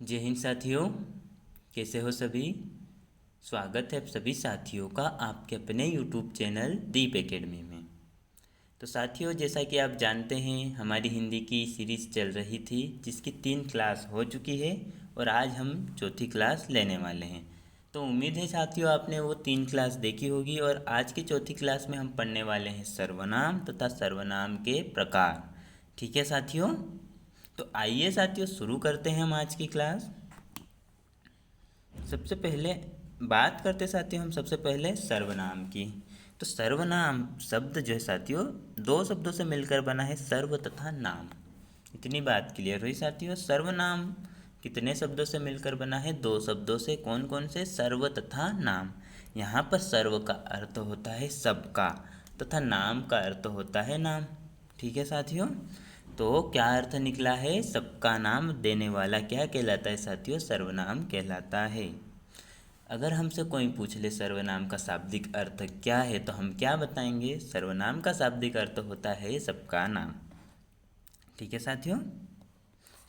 जय हिंद साथियों। कैसे हो सभी। स्वागत है सभी साथियों का आपके अपने YouTube चैनल दीप एकेडमी में। तो साथियों, जैसा कि आप जानते हैं, हमारी हिंदी की सीरीज़ चल रही थी जिसकी 3 क्लास हो चुकी है और आज हम चौथी क्लास लेने वाले हैं। तो उम्मीद है साथियों आपने वो 3 क्लास देखी होगी और आज की चौथी क्लास में हम पढ़ने वाले हैं सर्वनाम तथा सर्वनाम के प्रकार। ठीक है साथियों, तो आइए साथियों शुरू करते हैं हम आज की क्लास। सबसे पहले बात करते साथियों हम सबसे पहले सर्वनाम की। तो सर्वनाम शब्द जो है साथियों 2 शब्दों से मिलकर बना है, सर्व तथा नाम। इतनी बात क्लियर हुई साथियों। सर्वनाम कितने शब्दों से मिलकर बना है? 2 शब्दों से। कौन कौन से? सर्व तथा नाम। यहाँ पर सर्व का अर्थ होता है सबका तथा नाम का अर्थ होता है नाम। ठीक है साथियों, तो क्या अर्थ निकला है? सबका नाम देने वाला क्या कहलाता है साथियों? सर्वनाम कहलाता है। अगर हमसे कोई पूछ ले सर्वनाम का शाब्दिक अर्थ क्या है, तो हम क्या बताएंगे? सर्वनाम का शाब्दिक अर्थ होता है सबका नाम। ठीक है साथियों,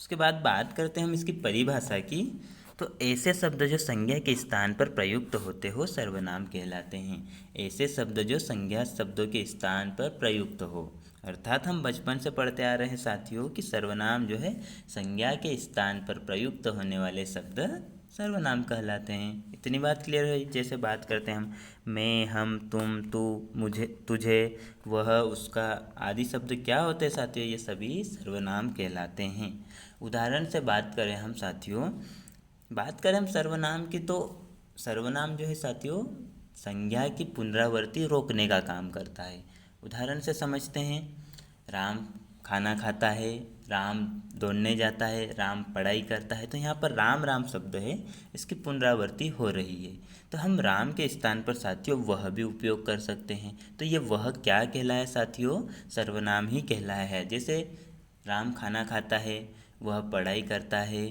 उसके बाद बात करते हैं हम इसकी परिभाषा की। तो ऐसे शब्द जो संज्ञा के स्थान पर प्रयुक्त होते हो सर्वनाम कहलाते हैं। ऐसे शब्द जो संज्ञा शब्दों के स्थान पर प्रयुक्त हो, अर्थात हम बचपन से पढ़ते आ रहे हैं साथियों कि सर्वनाम जो है संज्ञा के स्थान पर प्रयुक्त होने वाले शब्द सर्वनाम कहलाते हैं। इतनी बात क्लियर है। जैसे बात करते हैं हम मैं, हम, तुम, तू, मुझे, तुझे, वह, उसका आदि शब्द क्या होते हैं साथियों? ये सभी सर्वनाम कहलाते हैं। उदाहरण से बात करें हम साथियों, बात करें हम सर्वनाम की, तो सर्वनाम जो है साथियों संज्ञा की पुनरावृत्ति रोकने का काम करता है। उदाहरण से समझते हैं, राम खाना खाता है, राम दौड़ने जाता है, राम पढ़ाई करता है। तो यहाँ पर राम राम शब्द है, इसकी पुनरावृत्ति हो रही है। तो हम राम के स्थान पर साथियों वह भी उपयोग कर सकते हैं। तो ये वह क्या कहलाया साथियों? सर्वनाम ही कहलाया है। जैसे राम खाना खाता है, वह पढ़ाई करता है,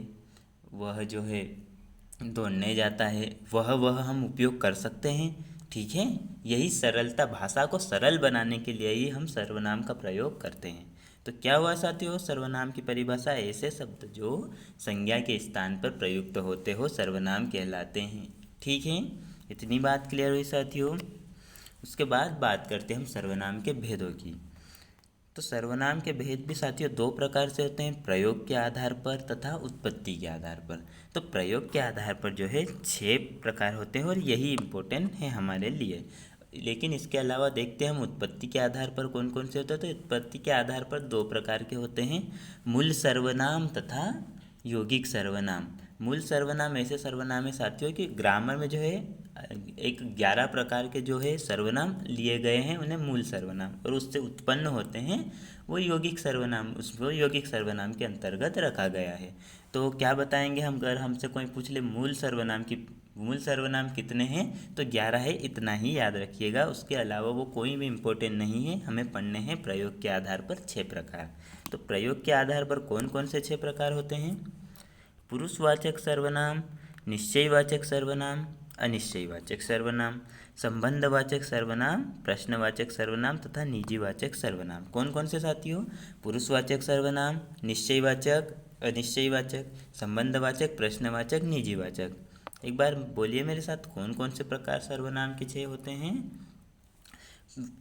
वह जो है दौड़ने जाता है, वह हम उपयोग कर सकते हैं। ठीक है, यही सरलता, भाषा को सरल बनाने के लिए ही हम सर्वनाम का प्रयोग करते हैं। तो क्या हुआ साथियों? सर्वनाम की परिभाषा, ऐसे शब्द जो संज्ञा के स्थान पर प्रयुक्त होते हो सर्वनाम कहलाते हैं। ठीक है, इतनी बात क्लियर हुई साथियों। उसके बाद बात करते हैं हम सर्वनाम के भेदों की। तो सर्वनाम के भेद भी साथियों 2 प्रकार से होते हैं, प्रयोग के आधार पर तथा उत्पत्ति के आधार पर। तो प्रयोग के आधार पर जो है 6 प्रकार होते हैं और यही इम्पोर्टेंट है हमारे लिए। लेकिन इसके अलावा देखते हैं हम उत्पत्ति के आधार पर कौन कौन से होते हैं। तो उत्पत्ति के आधार पर 2 प्रकार के होते हैं, मूल सर्वनाम तथा यौगिक सर्वनाम। मूल सर्वनाम ऐसे सर्वनाम है साथियों कि ग्रामर में जो है एक 11 प्रकार के जो है सर्वनाम लिए गए हैं, उन्हें मूल सर्वनाम, और उससे उत्पन्न होते हैं वो यौगिक सर्वनाम, उसको यौगिक सर्वनाम के अंतर्गत रखा गया है। तो क्या बताएंगे हम? अगर हमसे कोई पूछ ले मूल सर्वनाम की, मूल सर्वनाम कितने हैं, तो 11 है, इतना ही याद रखिएगा। उसके अलावा वो कोई भी इम्पोर्टेंट नहीं है, हमें पढ़ने हैं प्रयोग के आधार पर 6 प्रकार। तो प्रयोग के आधार पर कौन कौन से 6 प्रकार होते हैं? पुरुषवाचक सर्वनाम, निश्चयवाचक सर्वनाम, अनिश्चयवाचक सर्वनाम, संबंधवाचक सर्वनाम, प्रश्नवाचक सर्वनाम तथा निजीवाचक सर्वनाम। कौन कौन से साथियों? पुरुषवाचक सर्वनाम, निश्चयवाचक, अनिश्चयवाचक, संबंधवाचक, प्रश्नवाचक, निजीवाचक। एक बार बोलिए मेरे साथ, कौन कौन से प्रकार सर्वनाम के 6 होते हैं?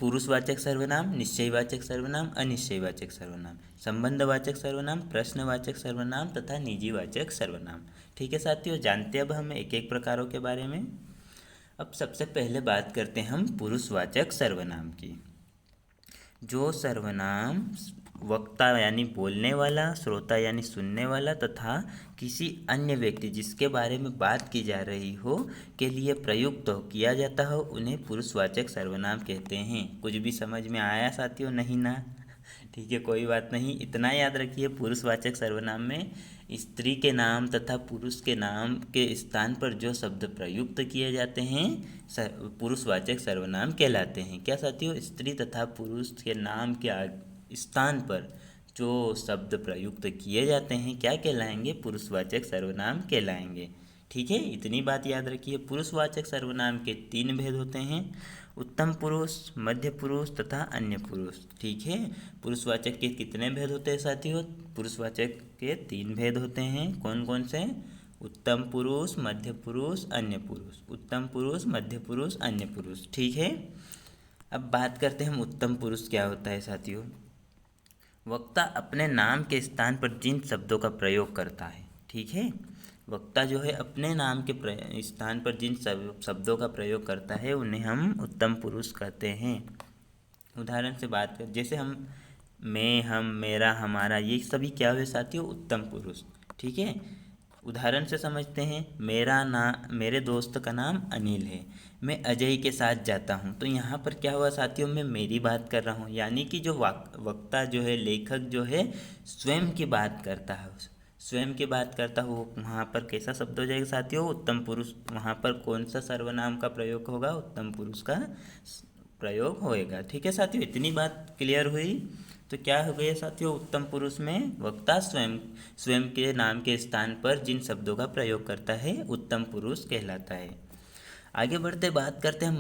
पुरुषवाचक सर्वनाम, निश्चयवाचक सर्वनाम, अनिश्चयवाचक सर्वनाम, संबंधवाचक सर्वनाम, प्रश्नवाचक सर्वनाम तथा निजीवाचक सर्वनाम। ठीक है साथियों, जानते हैं अब हम एक एक प्रकारों के बारे में। अब सबसे पहले बात करते हैं हम पुरुषवाचक सर्वनाम की। जो सर्वनाम वक्ता यानी बोलने वाला, श्रोता यानी सुनने वाला तथा किसी अन्य व्यक्ति जिसके बारे में बात की जा रही हो के लिए प्रयुक्त किया जाता हो, उन्हें पुरुषवाचक सर्वनाम कहते हैं। कुछ भी समझ में आया साथियों? नहीं ना? ठीक है, कोई बात नहीं, इतना याद रखिए, पुरुषवाचक सर्वनाम में स्त्री के नाम तथा पुरुष के नाम के स्थान पर जो शब्द प्रयुक्त किए जाते हैं पुरुषवाचक सर्वनाम कहलाते हैं। क्या साथियों? स्त्री तथा पुरुष के नाम के स्थान पर जो शब्द प्रयुक्त किए जाते हैं क्या कहलाएंगे? पुरुषवाचक सर्वनाम कहलाएंगे। ठीक है, इतनी बात याद रखिए। पुरुषवाचक सर्वनाम के 3 भेद होते हैं, उत्तम पुरुष, मध्य पुरुष तथा अन्य पुरुष। ठीक है, पुरुषवाचक के कितने भेद होते हैं साथियों? पुरुषवाचक के 3 भेद होते हैं। कौन कौन से? उत्तम पुरुष, मध्य पुरुष, अन्य पुरुष। उत्तम पुरुष, मध्य पुरुष, अन्य पुरुष। ठीक है, अब बात करते हैं हम उत्तम पुरुष क्या होता है साथियों। वक्ता अपने नाम के स्थान पर जिन शब्दों का प्रयोग करता है, ठीक है, वक्ता जो है अपने नाम के स्थान पर जिन शब्दों का प्रयोग करता है उन्हें हम उत्तम पुरुष कहते हैं। उदाहरण से बात कर, जैसे हम, मैं, हम, मेरा, हमारा, ये सभी क्या हुए साथियों? उत्तम पुरुष। ठीक है, उदाहरण से समझते हैं। मेरे दोस्त का नाम अनिल है, मैं अजय के साथ जाता हूँ। तो यहाँ पर क्या हुआ साथियों? मैं मेरी बात कर रहा हूँ, यानी कि जो वक्ता जो है, लेखक जो है, स्वयं की बात करता है, स्वयं की बात करता हो। वहाँ पर कैसा शब्द हो जाएगा साथियों? उत्तम पुरुष। वहाँ पर कौन सा सर्वनाम का प्रयोग होगा? उत्तम पुरुष का प्रयोग होएगा। ठीक है साथियों, इतनी बात क्लियर हुई। तो क्या हो गया साथियों? उत्तम पुरुष में वक्ता स्वयं के नाम के स्थान पर जिन शब्दों का प्रयोग करता है उत्तम पुरुष कहलाता है। आगे बढ़ते बात करते हैं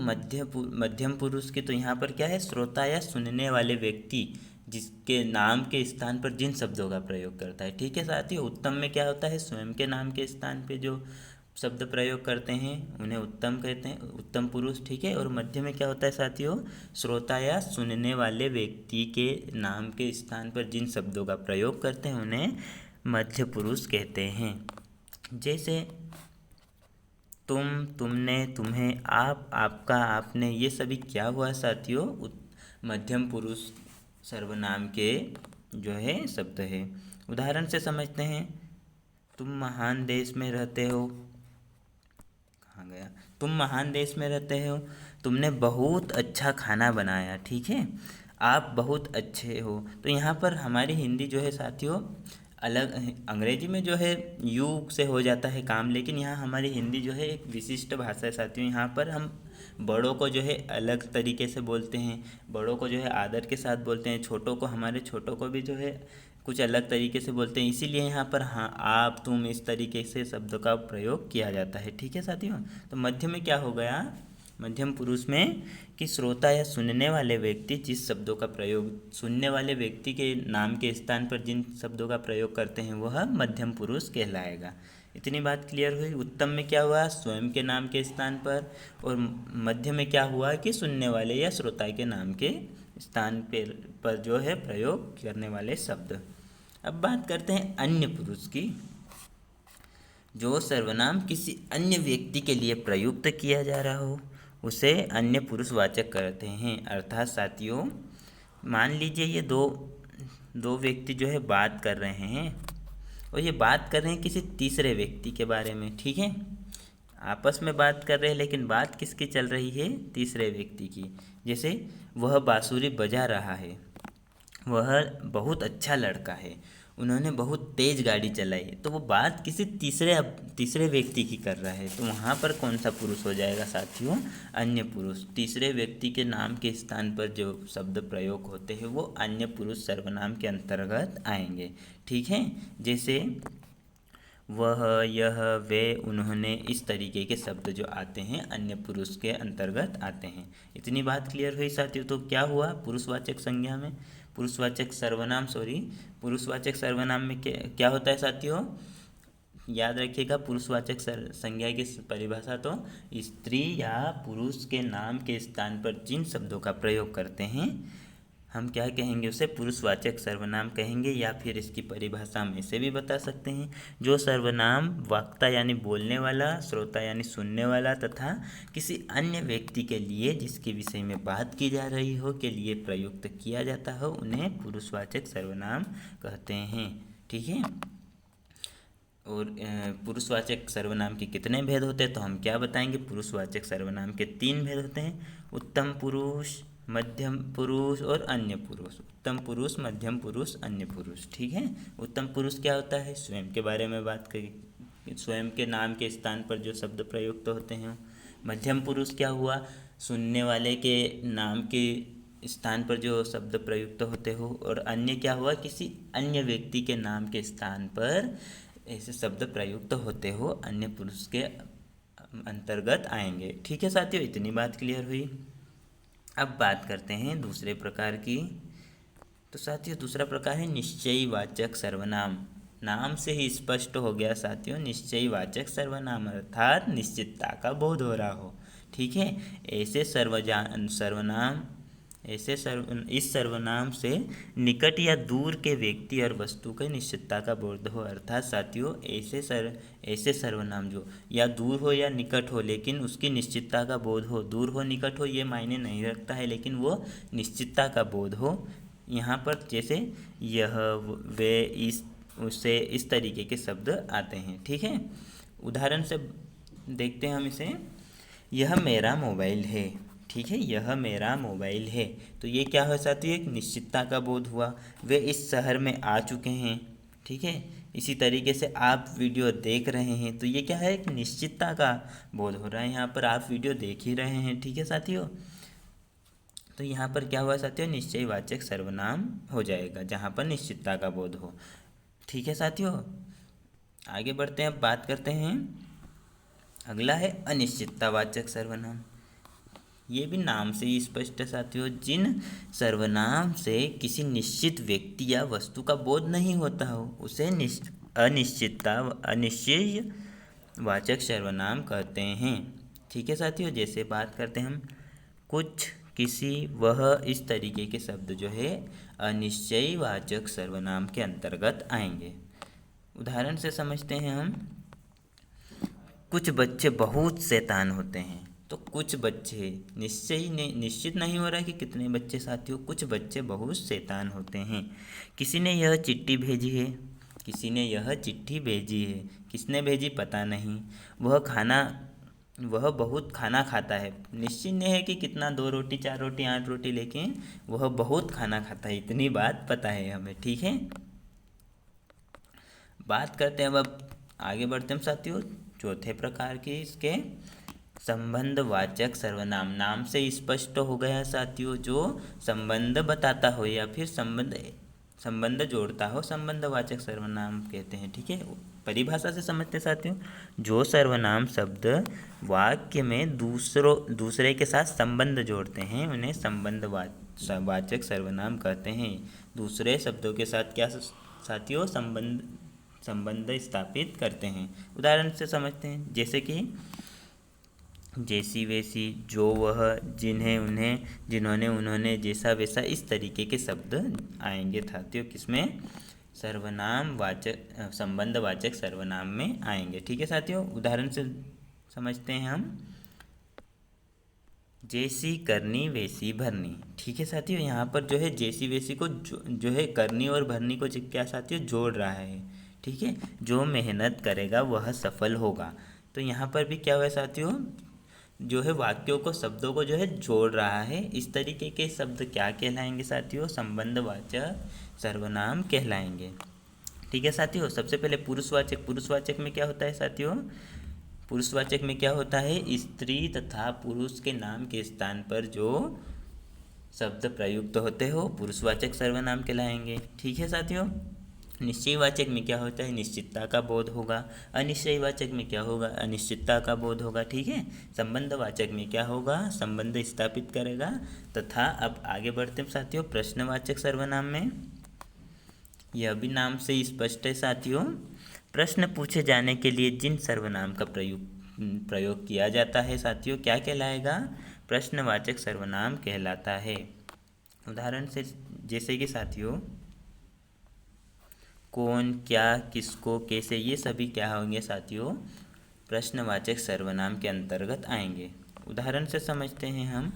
मध्यम पुरुष की। तो यहाँ पर क्या है? श्रोता या सुनने वाले व्यक्ति जिसके नाम के स्थान पर जिन शब्दों का प्रयोग करता है। ठीक है साथियों, उत्तम में क्या होता है? स्वयं के नाम के स्थान पे जो शब्द प्रयोग करते हैं उन्हें उत्तम कहते हैं, उत्तम पुरुष। ठीक है, और मध्य में क्या होता है साथियों? श्रोता या सुनने वाले व्यक्ति के नाम के स्थान पर जिन शब्दों का प्रयोग करते हैं उन्हें मध्य पुरुष कहते हैं। जैसे तुम, तुमने, तुम्हें, आप, आपका, आपने, ये सभी क्या हुआ साथियों? मध्यम पुरुष सर्वनाम के जो है शब्द है। उदाहरण से समझते हैं। तुम महान देश में रहते हो, कहाँ गया? तुम महान देश में रहते हो, तुमने बहुत अच्छा खाना बनाया। ठीक है, आप बहुत अच्छे हो। तो यहाँ पर हमारी हिंदी जो है साथियों अलग, अंग्रेजी में जो है यू से हो जाता है काम, लेकिन यहाँ हमारी हिंदी जो है एक विशिष्ट भाषा है साथियों। यहाँ पर हम बड़ों को जो है अलग तरीके से बोलते हैं, बड़ों को जो है आदर के साथ बोलते हैं, छोटों को, हमारे छोटों को भी जो है कुछ अलग तरीके से बोलते हैं। इसीलिए यहाँ पर हाँ, आप, तुम, इस तरीके से शब्द का प्रयोग किया जाता है। ठीक है साथियों, तो मध्य में क्या हो गया? मध्यम पुरुष में कि श्रोता या सुनने वाले व्यक्ति जिस शब्दों का प्रयोग, सुनने वाले व्यक्ति के नाम के स्थान पर जिन शब्दों का प्रयोग करते हैं वह मध्यम पुरुष कहलाएगा। इतनी बात क्लियर हुई। उत्तम में क्या हुआ? स्वयं के नाम के स्थान पर, और मध्य में क्या हुआ कि सुनने वाले या श्रोता के नाम के स्थान पर जो है प्रयोग करने वाले शब्द। अब बात करते हैं अन्य पुरुष की। जो सर्वनाम किसी अन्य व्यक्ति के लिए प्रयुक्त किया जा रहा हो उसे अन्य पुरुषवाचक कहते हैं। अर्थात साथियों, मान लीजिए ये दो व्यक्ति जो है बात कर रहे हैं, और ये बात कर रहे हैं किसी तीसरे व्यक्ति के बारे में। ठीक है, आपस में बात कर रहे हैं, लेकिन बात किसकी चल रही है? तीसरे व्यक्ति की। जैसे वह बांसुरी बजा रहा है, वह बहुत अच्छा लड़का है, उन्होंने बहुत तेज़ गाड़ी चलाई। तो वो बात किसी तीसरे व्यक्ति की कर रहा है, तो वहाँ पर कौन सा पुरुष हो जाएगा साथियों? अन्य पुरुष। तीसरे व्यक्ति के नाम के स्थान पर जो शब्द प्रयोग होते हैं वो अन्य पुरुष सर्वनाम के अंतर्गत आएंगे। ठीक है, जैसे वह, यह, वे, उन्होंने, इस तरीके के शब्द जो आते हैं अन्य पुरुष के अंतर्गत आते हैं। इतनी बात क्लियर हुई साथियों। तो क्या हुआ? पुरुषवाचक संज्ञा में, पुरुषवाचक सर्वनाम में क्या होता है साथियों? याद रखिएगा, पुरुषवाचक संज्ञा की परिभाषा तो स्त्री या पुरुष के नाम के स्थान पर जिन शब्दों का प्रयोग करते हैं हम क्या कहेंगे? उसे पुरुषवाचक सर्वनाम कहेंगे, या फिर इसकी परिभाषा में से भी बता सकते हैं। जो सर्वनाम वक्ता यानी बोलने वाला, श्रोता यानी सुनने वाला तथा किसी अन्य व्यक्ति के लिए जिसके विषय में बात की जा रही हो के लिए प्रयुक्त किया जाता हो उन्हें पुरुषवाचक सर्वनाम कहते हैं। ठीक है, और पुरुषवाचक सर्वनाम के कितने भेद होते हैं? तो हम क्या बताएंगे? पुरुषवाचक सर्वनाम के 3 भेद होते हैं, उत्तम पुरुष, मध्यम पुरुष और अन्य पुरुष। उत्तम पुरुष, मध्यम पुरुष, अन्य पुरुष। ठीक है, उत्तम पुरुष क्या होता है? स्वयं के बारे में बात करें, स्वयं के नाम के स्थान पर जो शब्द प्रयुक्त होते हैं। मध्यम पुरुष क्या हुआ? सुनने वाले के नाम के स्थान पर जो शब्द प्रयुक्त होते हो। और अन्य क्या हुआ? किसी अन्य व्यक्ति के नाम के स्थान पर ऐसे शब्द प्रयुक्त होते हो अन्य पुरुष के अंतर्गत आएंगे। ठीक है साथियों, इतनी बात क्लियर हुई। अब बात करते हैं दूसरे प्रकार की। तो साथियों दूसरा प्रकार है निश्चयी वाचक सर्वनाम। नाम से ही स्पष्ट हो गया साथियों, निश्चयी वाचक सर्वनाम अर्थात निश्चितता का बोध हो रहा हो। ठीक है, ऐसे सर्वनाम इस सर्वनाम से निकट या दूर के व्यक्ति और वस्तु के निश्चितता का बोध हो। अर्थात साथियों ऐसे सर्वनाम जो या दूर हो या निकट हो लेकिन उसकी निश्चितता का बोध हो, दूर हो निकट हो ये मायने नहीं रखता है, लेकिन वो निश्चितता का बोध हो। यहाँ पर जैसे यह, वे, इस, उससे, इस तरीके के शब्द आते हैं। ठीक है, उदाहरण से देखते हैं हम इसे। यह मेरा मोबाइल है। ठीक है, यह मेरा मोबाइल है, तो ये क्या हो साथियों, एक निश्चितता का बोध हुआ। वे इस शहर में आ चुके हैं। ठीक है, इसी तरीके से आप वीडियो देख रहे हैं, तो ये क्या है, एक निश्चितता का बोध हो रहा है। यहाँ पर आप वीडियो देख ही रहे हैं। ठीक है साथियों, तो यहाँ पर क्या हुआ साथियों, निश्चयवाचक सर्वनाम हो जाएगा जहाँ पर निश्चितता का बोध हो। ठीक है साथियों, आगे बढ़ते हैं। अब बात करते हैं, अगला है अनिश्चिततावाचक सर्वनाम। ये भी नाम से ही स्पष्ट है साथियों, जिन सर्वनाम से किसी निश्चित व्यक्ति या वस्तु का बोध नहीं होता हो उसे अनिश्चय वाचक सर्वनाम कहते हैं। ठीक है साथियों, जैसे बात करते हैं हम, कुछ, किसी, वह, इस तरीके के शब्द जो है अनिश्चयी वाचक सर्वनाम के अंतर्गत आएंगे। उदाहरण से समझते हैं हम। कुछ बच्चे बहुत शैतान होते हैं। तो कुछ बच्चे, निश्चित नहीं हो रहा है कि कितने बच्चे साथियों, कुछ बच्चे बहुत शैतान होते हैं। किसी ने यह चिट्ठी भेजी है। किसी ने यह चिट्ठी भेजी है, किसने भेजी पता नहीं। वह बहुत खाना खाता है। निश्चित नहीं है कि कितना, 2 रोटी, 4 रोटी, 8 रोटी, लेकिन वह बहुत खाना खाता है, इतनी बात पता है हमें। ठीक है, बात करते हैं अब आगे बढ़ते हैं साथियों चौथे प्रकार की, इसके संबंधवाचक सर्वनाम। नाम से स्पष्ट हो गया साथियों, जो संबंध बताता हो या फिर संबंध जोड़ता हो, संबंधवाचक सर्वनाम कहते हैं। ठीक है, परिभाषा से समझते हैं साथियों। जो सर्वनाम शब्द वाक्य में दूसरे के साथ संबंध जोड़ते हैं उन्हें संबंधवाचक सर्वनाम कहते हैं। दूसरे शब्दों के साथ क्या साथियों, संबंध स्थापित करते हैं। उदाहरण से समझते हैं, जैसे कि जैसी वैसी, जो वह, जिन्हें उन्हें, जिन्होंने उन्होंने, जैसा वैसा, इस तरीके के शब्द आएंगे साथियों किसमें, संबंधवाचक सर्वनाम में आएंगे। ठीक है साथियों, उदाहरण से समझते हैं हम। जैसी करनी वैसी भरनी। ठीक है साथियों, यहाँ पर जो है जैसी वैसी को जो है करनी और भरनी को क्या साथियों जोड़ रहा है। ठीक है, जो मेहनत करेगा वह सफल होगा। तो यहाँ पर भी क्या हुआ साथियों, जो है वाक्यों को, शब्दों को जो है जोड़ रहा है। इस तरीके के शब्द क्या कहलाएंगे साथियों, संबंधवाचक सर्वनाम कहलाएंगे। ठीक है साथियों, सबसे पहले पुरुषवाचक में क्या होता है साथियों, पुरुषवाचक में क्या होता है, स्त्री तथा पुरुष के नाम के स्थान पर जो शब्द प्रयुक्त होते हो पुरुषवाचक सर्वनाम कहलाएंगे। ठीक है साथियों, निश्चयवाचक में क्या होता है, निश्चितता का बोध होगा। अनिश्चयवाचक में क्या होगा, अनिश्चितता का बोध होगा। ठीक है, संबंधवाचक में क्या होगा, संबंध स्थापित करेगा। तथा अब आगे बढ़ते हैं साथियों प्रश्नवाचक सर्वनाम में। यह भी नाम से स्पष्ट है साथियों, प्रश्न पूछे जाने के लिए जिन सर्वनाम का प्रयोग किया जाता है साथियों क्या कहलाएगा, प्रश्नवाचक सर्वनाम कहलाता है। उदाहरण से जैसे कि साथियों कौन, क्या, किसको, कैसे, ये सभी क्या होंगे साथियों, प्रश्नवाचक सर्वनाम के अंतर्गत आएंगे। उदाहरण से समझते हैं हम।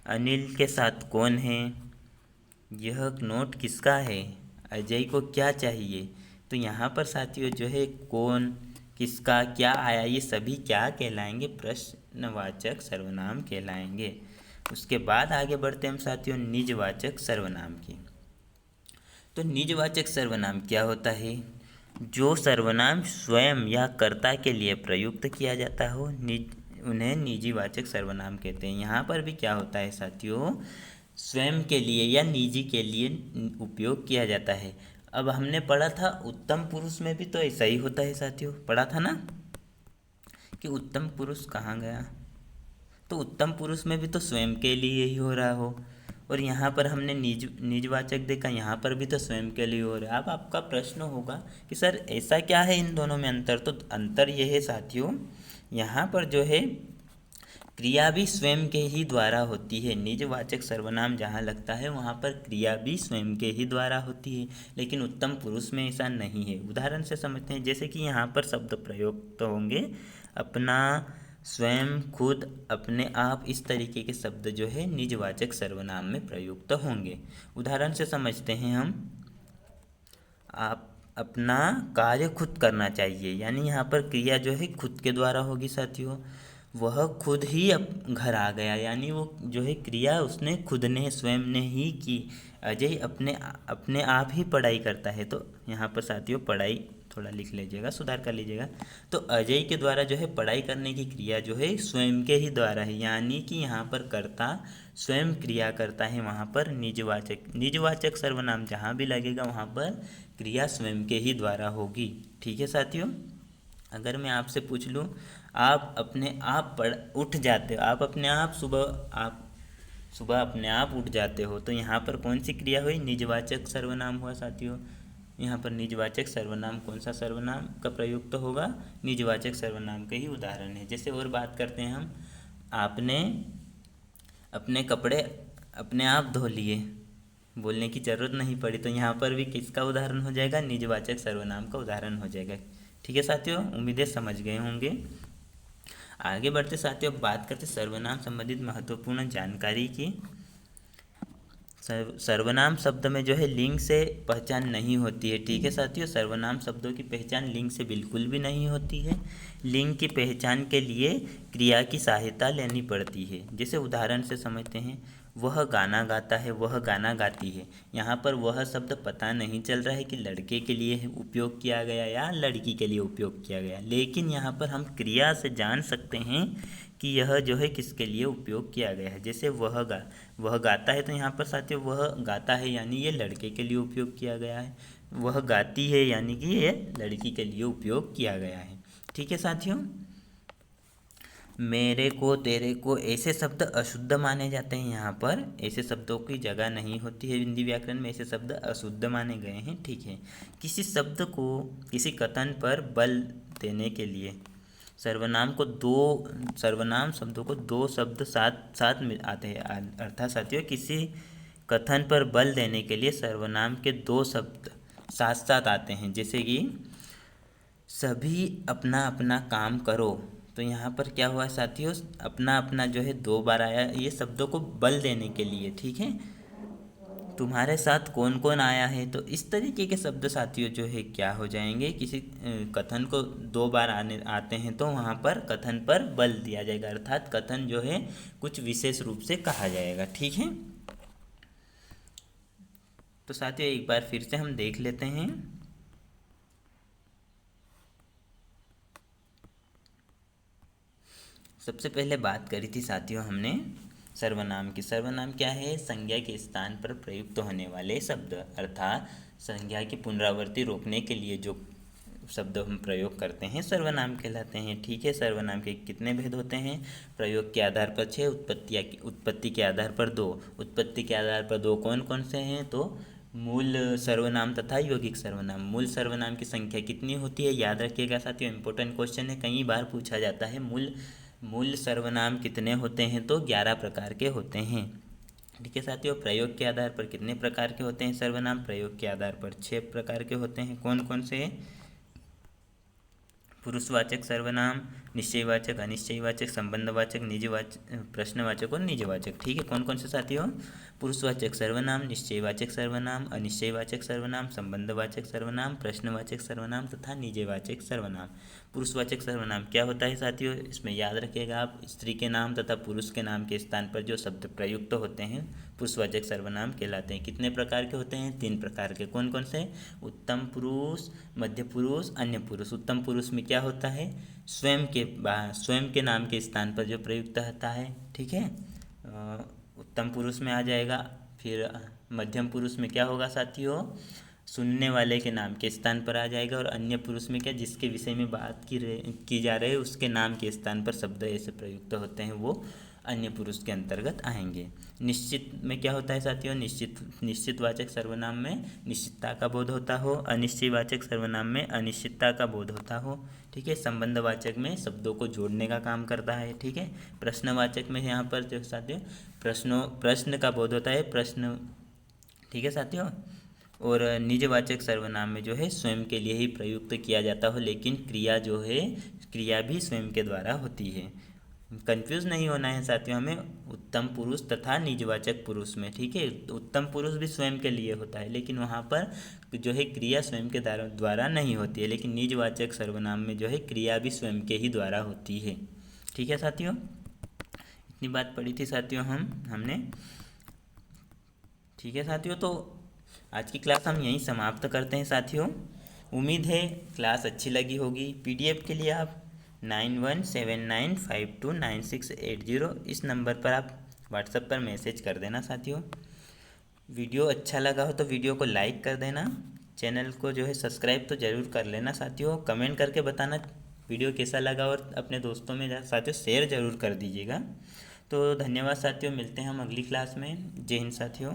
अनिल के साथ कौन है, यह नोट किसका है, अजय को क्या चाहिए। तो यहाँ पर साथियों जो है कौन, किसका, क्या आया, ये सभी क्या कहलाएंगे, प्रश्नवाचक सर्वनाम कहलाएंगे। उसके बाद आगे बढ़ते हैं हम साथियों निजवाचक सर्वनाम की। तो निजवाचक सर्वनाम क्या होता है, जो सर्वनाम स्वयं या कर्ता के लिए प्रयुक्त किया जाता हो उन्हें निजीवाचक सर्वनाम कहते हैं। यहाँ पर भी क्या होता है साथियों, स्वयं के लिए या निजी के लिए उपयोग किया जाता है। अब हमने पढ़ा था उत्तम पुरुष में भी तो ऐसा ही होता है साथियों, पढ़ा था ना कि उत्तम पुरुष कहाँ गया, तो उत्तम पुरुष में भी तो स्वयं के लिए ही हो रहा हो, और यहाँ पर हमने निजवाचक देखा, यहाँ पर भी तो स्वयं के लिए हो रहा है। अब आपका प्रश्न होगा कि सर ऐसा क्या है इन दोनों में अंतर, तो अंतर ये है साथियों, यहाँ पर जो है क्रिया भी स्वयं के ही द्वारा होती है। निजवाचक सर्वनाम जहाँ लगता है वहाँ पर क्रिया भी स्वयं के ही द्वारा होती है, लेकिन उत्तम पुरुष में ऐसा नहीं है। उदाहरण से समझते हैं, जैसे कि यहाँ पर शब्द प्रयोग तो होंगे अपना, स्वयं, खुद, अपने आप, इस तरीके के शब्द जो है निजवाचक सर्वनाम में प्रयुक्त होंगे। उदाहरण से समझते हैं हम, आप अपना कार्य खुद करना चाहिए, यानी यहाँ पर क्रिया जो है खुद के द्वारा होगी साथियों। वह खुद ही घर आ गया, यानी वो जो है क्रिया उसने खुद ने स्वयं ने ही की। अजय अपने अपने आप ही पढ़ाई करता है, तो यहाँ पर साथियों पढ़ाई थोड़ा लिख लीजिएगा, सुधार कर लीजिएगा। तो अजय के द्वारा जो है पढ़ाई करने की क्रिया जो है स्वयं के ही द्वारा है, यानी कि यहाँ पर कर्ता स्वयं क्रिया करता है। वहाँ पर निजवाचक सर्वनाम जहाँ भी लगेगा वहाँ पर क्रिया स्वयं के ही द्वारा होगी। ठीक है साथियों, अगर मैं आपसे पूछ लूँ, आप अपने आप उठ जाते हो, आप सुबह अपने आप उठ जाते हो, तो यहाँ पर कौन सी क्रिया हुई, निजवाचक सर्वनाम हुआ साथियों। यहाँ पर निजवाचक सर्वनाम, कौन सा सर्वनाम का प्रयोग तो होगा, निजवाचक सर्वनाम के ही उदाहरण है। जैसे और बात करते हैं हम, आपने अपने कपड़े अपने आप धो लिए, बोलने की ज़रूरत नहीं पड़ी, तो यहाँ पर भी किसका उदाहरण हो जाएगा, निजवाचक सर्वनाम का उदाहरण हो जाएगा। ठीक है साथियों, उम्मीदें समझ गए होंगे। आगे बढ़ते साथियों, अब बात करते सर्वनाम संबंधित महत्वपूर्ण जानकारी की। सर्वनाम शब्द में जो है लिंग से पहचान नहीं होती है। ठीक है साथियों, सर्वनाम शब्दों की पहचान लिंग से बिल्कुल भी नहीं होती है। लिंग की पहचान के लिए क्रिया की सहायता लेनी पड़ती है। जैसे उदाहरण से समझते हैं, वह गाना गाता है, वह गाना गाती है। यहाँ पर वह शब्द पता नहीं चल रहा है कि लड़के के लिए उपयोग किया गया या लड़की के लिए उपयोग किया गया, लेकिन यहाँ पर हम क्रिया से जान सकते हैं कि यह जो है किसके लिए उपयोग किया गया है। जैसे वह गाता है, तो यहाँ पर साथियों वह गाता है यानी ये लड़के के लिए उपयोग किया गया है। वह गाती है यानी कि ये लड़की के लिए उपयोग किया गया है। ठीक है साथियों, मेरे को, तेरे को, ऐसे शब्द अशुद्ध माने जाते हैं। यहाँ पर ऐसे शब्दों की जगह नहीं होती है हिंदी व्याकरण में, ऐसे शब्द अशुद्ध माने गए हैं। ठीक है, किसी शब्द को किसी कथन पर बल देने के लिए सर्वनाम शब्दों को दो शब्द साथ साथ में आते हैं। अर्थात साथियों, किसी कथन पर बल देने के लिए सर्वनाम के दो शब्द साथ साथ आते हैं। जैसे कि सभी अपना अपना काम करो, तो यहाँ पर क्या हुआ साथियों, अपना अपना जो है दो बार आया, ये शब्दों को बल देने के लिए। ठीक है, तुम्हारे साथ कौन कौन आया है, तो इस तरीके के शब्द साथियों जो है क्या हो जाएंगे, किसी कथन को दो बार आते हैं तो वहाँ पर कथन पर बल दिया जाएगा, अर्थात कथन जो है कुछ विशेष रूप से कहा जाएगा। ठीक है, तो साथियों एक बार फिर से हम देख लेते हैं। सबसे पहले बात करी थी साथियों हमने सर्वनाम की। सर्वनाम क्या है, संज्ञा के स्थान पर प्रयुक्त होने वाले शब्द, अर्थात संज्ञा की पुनरावृत्ति रोकने के लिए जो शब्द हम प्रयोग करते हैं सर्वनाम कहलाते हैं। ठीक है, सर्वनाम के कितने भेद होते हैं, प्रयोग के आधार पर 6, उत्पत्ति के आधार पर 2। उत्पत्ति के आधार पर 2 कौन कौन से हैं, तो मूल सर्वनाम तथा यौगिक सर्वनाम। मूल सर्वनाम की संख्या कितनी होती है, याद रखिएगा साथियों, इंपॉर्टेंट क्वेश्चन है, कई बार पूछा जाता है। मूल सर्वनाम कितने होते हैं, तो 11 प्रकार के होते हैं। ठीक है साथियों, प्रयोग के आधार पर कितने प्रकार के होते हैं सर्वनाम, प्रयोग के आधार पर 6 प्रकार के होते हैं। कौन कौन से, पुरुषवाचक सर्वनाम, निश्चयवाचक, अनिश्चयवाचक, संबंधवाचक, निजवाचक, प्रश्नवाचक और निजवाचक। ठीक है, कौन कौन से साथियों, पुरुषवाचक सर्वनाम, निश्चयवाचक सर्वनाम, अनिश्चयवाचक सर्वनाम, संबंधवाचक सर्वनाम, प्रश्नवाचक सर्वनाम तथा निजवाचक सर्वनाम। पुरुषवाचक सर्वनाम क्या होता है साथियों, इसमें याद रखिएगा आप, स्त्री के नाम तथा पुरुष के नाम के स्थान पर जो शब्द प्रयुक्त होते हैं पुरुषवाचक सर्वनाम कहलाते हैं। कितने प्रकार के होते हैं, 3 प्रकार के। कौन कौन से, उत्तम पुरुष, मध्य पुरुष, अन्य पुरुष। उत्तम पुरुष में क्या होता है, स्वयं के नाम के स्थान पर जो प्रयुक्त होता है। ठीक है, उत्तम पुरुष में आ जाएगा। फिर मध्यम पुरुष में क्या होगा साथियों, सुनने वाले के नाम के स्थान पर आ जाएगा। और अन्य पुरुष में क्या, जिसके विषय में बात की जा रही है उसके नाम के स्थान पर शब्द ऐसे प्रयुक्त होते हैं, वो अन्य पुरुष के अंतर्गत आएंगे। निश्चित में क्या होता है साथियों, निश्चितवाचक सर्वनाम में निश्चितता का बोध होता हो, अनिश्चयवाचक सर्वनाम में अनिश्चितता का बोध होता हो। ठीक है, संबंधवाचक में शब्दों को जोड़ने का काम करता है। ठीक है, प्रश्नवाचक में यहाँ पर जो साथियों प्रश्न का बोध होता है, प्रश्न। ठीक है साथियों, और निजवाचक सर्वनाम में जो है स्वयं के लिए ही प्रयुक्त किया जाता हो, लेकिन क्रिया जो है, क्रिया भी स्वयं के द्वारा होती है। कंफ्यूज नहीं होना है साथियों हमें उत्तम पुरुष तथा निजवाचक पुरुष में। ठीक है, उत्तम पुरुष भी स्वयं के लिए होता है, लेकिन वहाँ पर जो है क्रिया स्वयं के द्वारा नहीं होती है, लेकिन निजवाचक सर्वनाम में जो है क्रिया भी स्वयं के ही द्वारा होती है। ठीक है साथियों, इतनी बात पढ़ी थी साथियों हमने। ठीक है साथियों, तो आज की क्लास हम यहीं समाप्त करते हैं साथियों। उम्मीद है क्लास अच्छी लगी होगी। पीडीएफ के लिए आप 9179529680 इस नंबर पर आप व्हाट्सएप पर मैसेज कर देना साथियों। वीडियो अच्छा लगा हो तो वीडियो को लाइक कर देना, चैनल को जो है सब्सक्राइब तो ज़रूर कर लेना साथियों। कमेंट करके बताना वीडियो कैसा लगा, और अपने दोस्तों में साथियों शेयर ज़रूर कर दीजिएगा। तो धन्यवाद साथियों, मिलते हैं हम अगली क्लास में। जय हिंद साथियों।